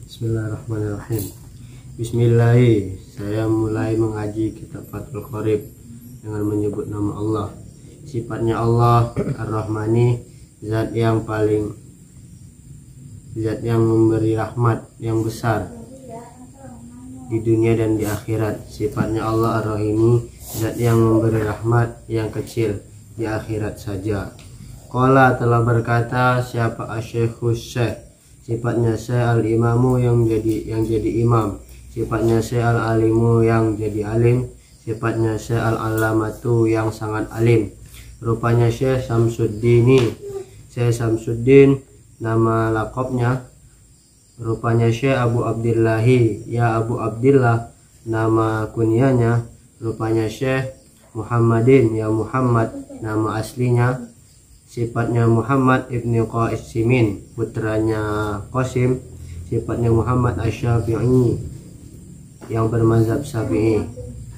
Bismillahirrahmanirrahim. Bismillah, saya mulai mengaji kitab Fathul Qorib dengan menyebut nama Allah. Sifatnya Allah Ar-Rahmani, zat yang memberi rahmat yang besar di dunia dan di akhirat. Sifatnya Allah Ar-Rahimi, zat yang memberi rahmat yang kecil di akhirat saja. Qala telah berkata siapa Asy-Syekhus Syekh. Sifatnya Syekh al-Imamu yang jadi imam. Sifatnya Syekh al-Alimu yang jadi alim. Sifatnya Syekh al-Alamatu yang sangat alim. Rupanya Syekh Samsuddini, Syekh Samsuddin nama lakopnya. Rupanya Syekh Abu Abdillahi, ya Abu Abdillah nama kunyahnya. Rupanya Syekh Muhammadin, ya Muhammad nama aslinya. Sifatnya Muhammad ibni Qasimin, putranya Qasim. Sifatnya Muhammad Asy-Syafi'i yang bermazhab Syafi'i.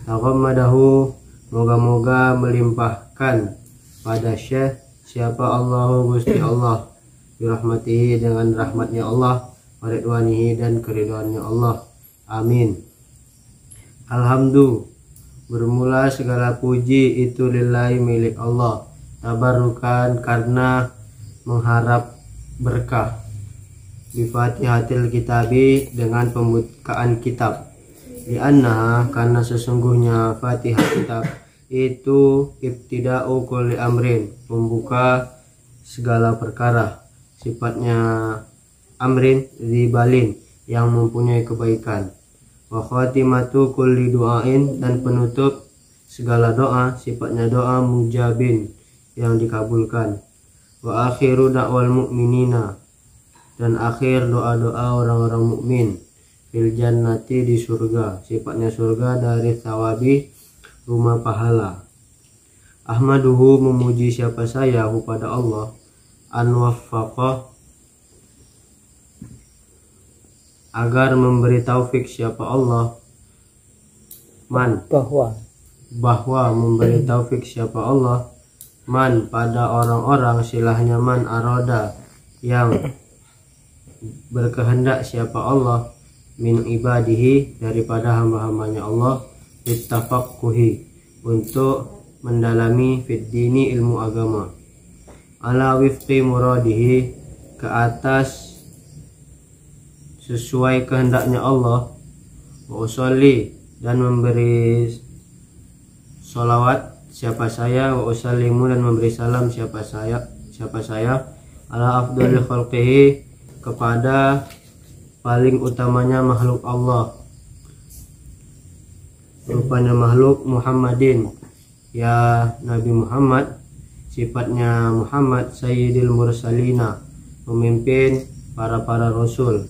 Taghammadahu, moga-moga melimpahkan pada Syekh siapa Allahu Gusti Allah birahmatihi dengan rahmatnya Allah, waridwanihi dan keridhaannya Allah. Amin. Alhamdulillah, bermula segala puji itu lillahi milik Allah. Tabarukan karena mengharap berkah. Bifatihatil kitabi dengan pembukaan kitab. Lianna karena sesungguhnya Fatihah kitab itu ibtida'u kulli amrin, pembuka segala perkara. Sifatnya amrin zibalin yang mempunyai kebaikan. Wa khatimatu kulli du'ain dan penutup segala doa. Sifatnya doa mujabin yang dikabulkan. Wa akhiru da'wal mu'minina dan akhir doa-doa orang-orang mukmin. Fil jannati di surga. Sifatnya surga dari thawabi rumah pahala. Ahmaduhu memuji siapa saya pada Allah an waffaqah agar memberi taufik siapa Allah man bahwa memberi taufik siapa Allah man pada orang-orang silahnya man aroda yang berkehendak siapa Allah min ibadihi daripada hamba-hambanya Allah littafaqquhi untuk mendalami fid dini ilmu agama ala wifqi muradihi ke atas sesuai kehendaknya Allah wa usolli dan memberi sholawat siapa saya wa usallimu dan memberi salam siapa saya ala afdhalil khalqihi kepada paling utamanya makhluk Allah. Rupanya makhluk Muhammadin, ya Nabi Muhammad. Sifatnya Muhammad sayyidil mursalina, pemimpin para rasul.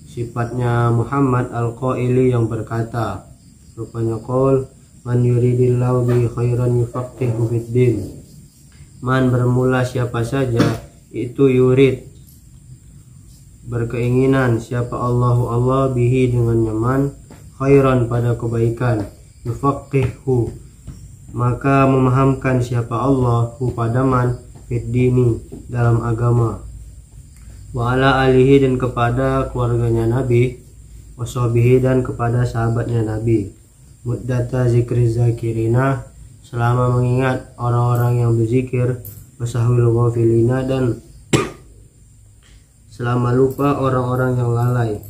Sifatnya Muhammad al-qaili yang berkata. Rupanya qaul man yuridillahu bi khairan yufaqihu fiddin. Man bermula siapa saja itu yurid berkeinginan siapa Allah bihi dengannya man khairan pada kebaikan yufaqihu maka memahamkan siapa Allah pada man fiddini dalam agama wa ala alihi dan kepada keluarganya Nabi washabihi dan kepada sahabatnya Nabi muddata zikri zakirina selama mengingat orang-orang yang berzikir wasahwil ghafilina dan selama lupa orang-orang yang lalai.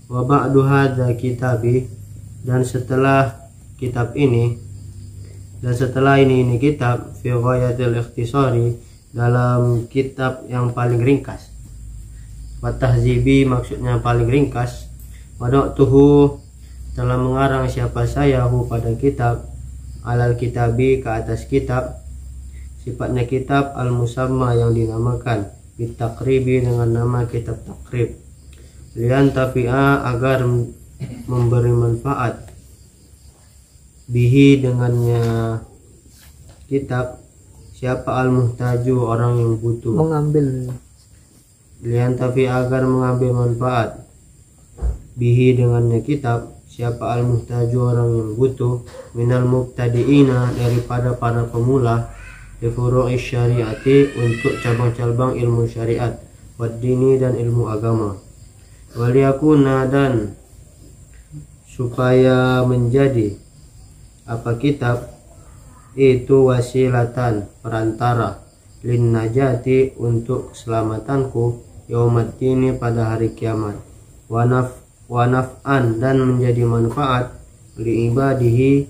Wa ba'du hadza kitabi dan setelah ini kitab fi ghayatil ikhtisari dalam kitab yang paling ringkas. Wa tahzibi maksudnya paling ringkas. Wada'tuhu telah mengarang siapa saya pada kitab alal kitabi ke atas kitab. Sifatnya kitab al-musamma yang dinamakan bitakribi dengan nama kitab takrib. Lian tafi'a agar memberi manfaat bihi dengannya kitab siapa al-muhtaju orang yang butuh. Lian tafi'a agar mengambil manfaat bihi dengannya kitab siapa al-muhtaju orang yang butuh minal mubtadi'ina daripada para pemula di furu'i syariati untuk cabang-cabang ilmu syariat wad dini dan ilmu agama waliyakuna dan supaya menjadi apa kitab itu wasilatan perantara lin najati untuk keselamatanku yaumaddini pada hari kiamat wanaf'an dan menjadi manfaat li ibadihi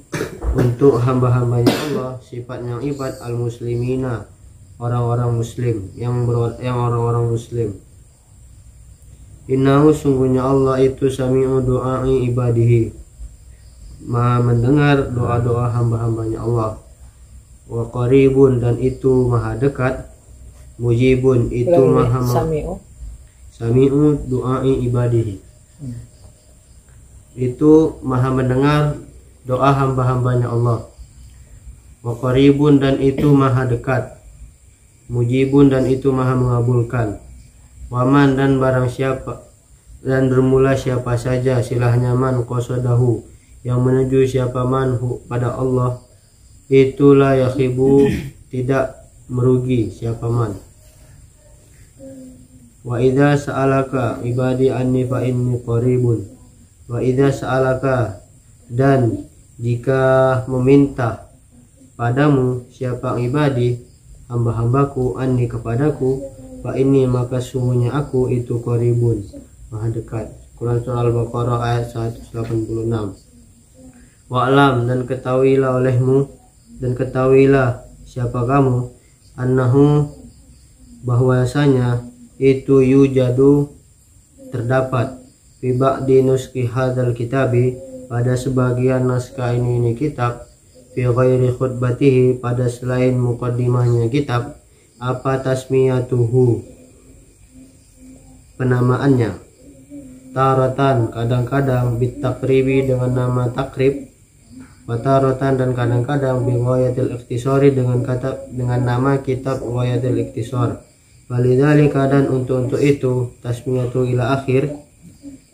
untuk hamba-hambanya Allah sifatnya ibad al muslimina orang-orang muslim yang orang-orang muslim. Innahu sungguhnya Allah itu sami'u du'ai ibadihi maha mendengar doa-doa hamba-hambanya Allah. Wa qaribun dan itu maha dekat. Mujibun itu maha sami'u du'ai ibadihi itu maha mendengar doa hamba-hambanya Allah. Wa qaribun dan itu maha dekat. Mujibun dan itu maha mengabulkan. Waman dan barang siapa dan bermula siapa saja silahnya man qasadahu yang menuju siapa manhu pada Allah itulah yakhibu tidak merugi siapa man. Wa idza sa'alaka ibadi anni fa inni qaribun. Wa idza sa'alaka dan jika meminta padamu siapa ibadi hamba-hambaku anni kepadaku fa inni maka sungguhnya aku itu qaribun maha dekat. Quran surah Al-Baqarah ayat 186. Wa'lam dan ketahuilah olehmu dan ketahuilah siapa kamu annahu bahwasanya itu yujadu terdapat fi ba'di nuski hadzal kitabi pada sebagian naskah ini kitab fi ghairi khutbatihi pada selain muqaddimahnya kitab apa tasmiyatuhu penamaannya taratan kadang-kadang bitakribi dengan nama takrib wataratan dan kadang-kadang bi ghayatil ikhtisari dengan nama kitab ghayatil ikhtisar. Walidzalika dan untuk itu tasmiyatu ila akhir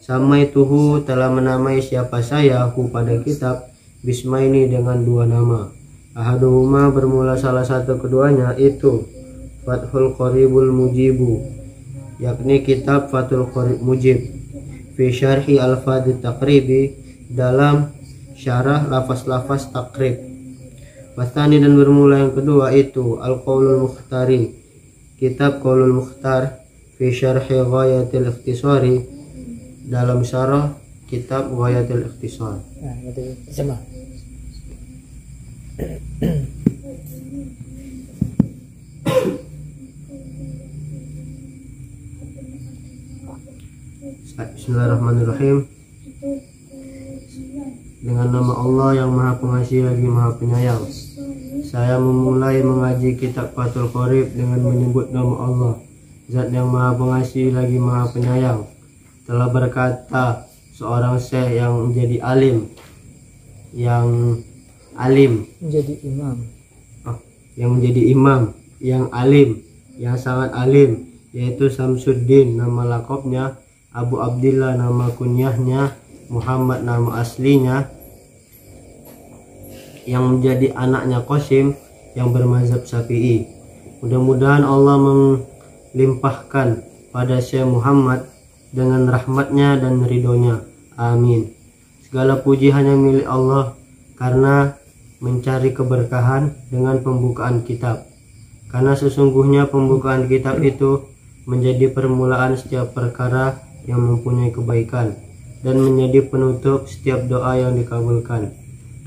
samaituhu telah menamai siapa saya hu pada kitab bismaini dengan dua nama. Ahaduhuma bermula salah satu keduanya itu Fathul Qaribul Mujibu yakni kitab Fathul Qarib Mujib fi syarhi al-fadhi takribi dalam syarah lafaz-lafaz takrib. Wasani dan bermula yang kedua itu Al-Qaulul Mukhtari kitab Qaulul Mukhtar fi syarhi Ghayatil Ikhtisari dalam syarah kitab Ghayatil Ikhtisar. Nah, itu sama. Bismillahirrahmanirrahim. Dengan nama Allah yang Maha Pengasih lagi Maha Penyayang. Saya memulai mengaji kitab Fathul Qarib dengan menyebut nama Allah, Zat yang Maha Pengasih lagi Maha Penyayang. Telah berkata seorang syekh yang menjadi alim, menjadi imam, yang menjadi imam, yang alim, yang sangat alim, yaitu Samsuddin nama lakopnya, Abu Abdillah nama kunyahnya, Muhammad nama aslinya, yang menjadi anaknya Qasim yang bermazhab Syafi'i. Mudah-mudahan Allah melimpahkan pada Syekh Muhammad dengan rahmatnya dan ridhonya. Amin. Segala puji hanya milik Allah karena mencari keberkahan dengan pembukaan kitab. Karena sesungguhnya pembukaan kitab itu menjadi permulaan setiap perkara yang mempunyai kebaikan dan menjadi penutup setiap doa yang dikabulkan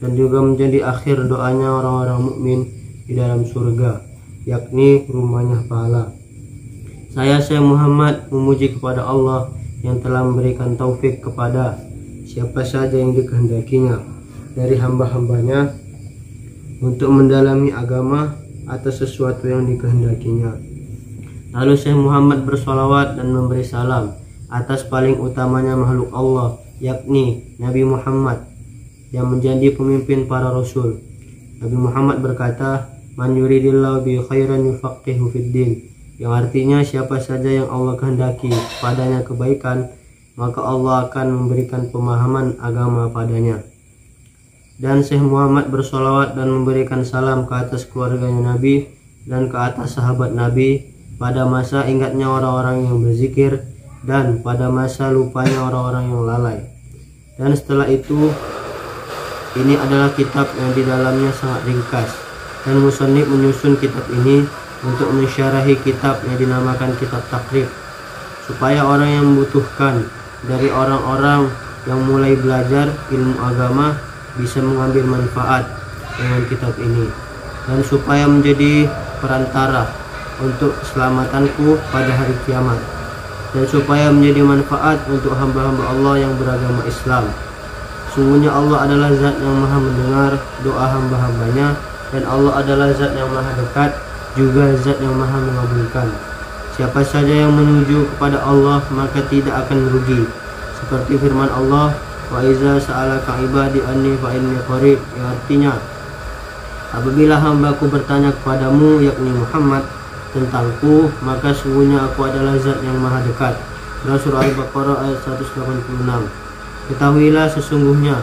dan juga menjadi akhir doanya orang-orang mukmin di dalam surga, yakni rumahnya pahala. Saya Muhammad memuji kepada Allah yang telah memberikan taufik kepada siapa saja yang dikehendakinya dari hamba-hambanya untuk mendalami agama atas sesuatu yang dikehendakinya. Lalu Syekh Muhammad bersolawat dan memberi salam atas paling utamanya makhluk Allah, yakni Nabi Muhammad yang menjadi pemimpin para rasul. Nabi Muhammad berkata, "Man yuridillahu bi khairan yufaqihu fid din," yang artinya siapa saja yang Allah kehendaki padanya kebaikan, maka Allah akan memberikan pemahaman agama padanya. Dan Syekh Muhammad bersolawat dan memberikan salam ke atas keluarganya Nabi dan ke atas sahabat Nabi pada masa ingatnya orang-orang yang berzikir dan pada masa lupanya orang-orang yang lalai. Dan setelah itu, ini adalah kitab yang di dalamnya sangat ringkas, dan musannif menyusun kitab ini untuk mensyarahi kitab yang dinamakan kitab takrib, supaya orang yang membutuhkan dari orang-orang yang mulai belajar ilmu agama bisa mengambil manfaat dengan kitab ini, dan supaya menjadi perantara untuk keselamatanku pada hari kiamat, dan supaya menjadi manfaat untuk hamba-hamba Allah yang beragama Islam. Sungguhnya Allah adalah zat yang maha mendengar doa hamba-hambanya, dan Allah adalah zat yang maha dekat, juga zat yang maha mengabulkan. Siapa saja yang menuju kepada Allah maka tidak akan merugi. Seperti firman Allah, wa iza sa'alaka ibadi anni fa inni qarib, yang artinya, apabila hambaku bertanya kepadamu, yakni Muhammad, tentangku, maka sungguhnya aku adalah zat yang maha dekat. Surah Al-Baqarah ayat 186. Ketahuilah sesungguhnya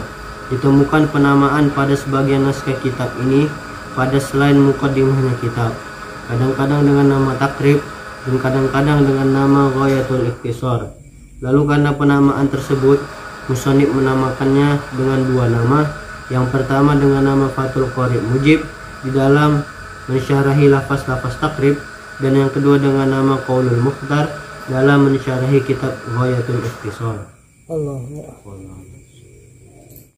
ditemukan penamaan pada sebagian naskah kitab ini pada selain mukaddimahnya kitab, kadang-kadang dengan nama takrib dan kadang-kadang dengan nama Ghayatul Ikhtisar. Lalu karena penamaan tersebut, musannif menamakannya dengan dua nama. Yang pertama dengan nama Fathul Qarib Mujib di dalam mensyarahi lafaz-lafaz takrib, dan yang kedua dengan nama Qaulul Mukhtar dalam mensyarahi kitab Ghayatul Ikhtisar. Allah.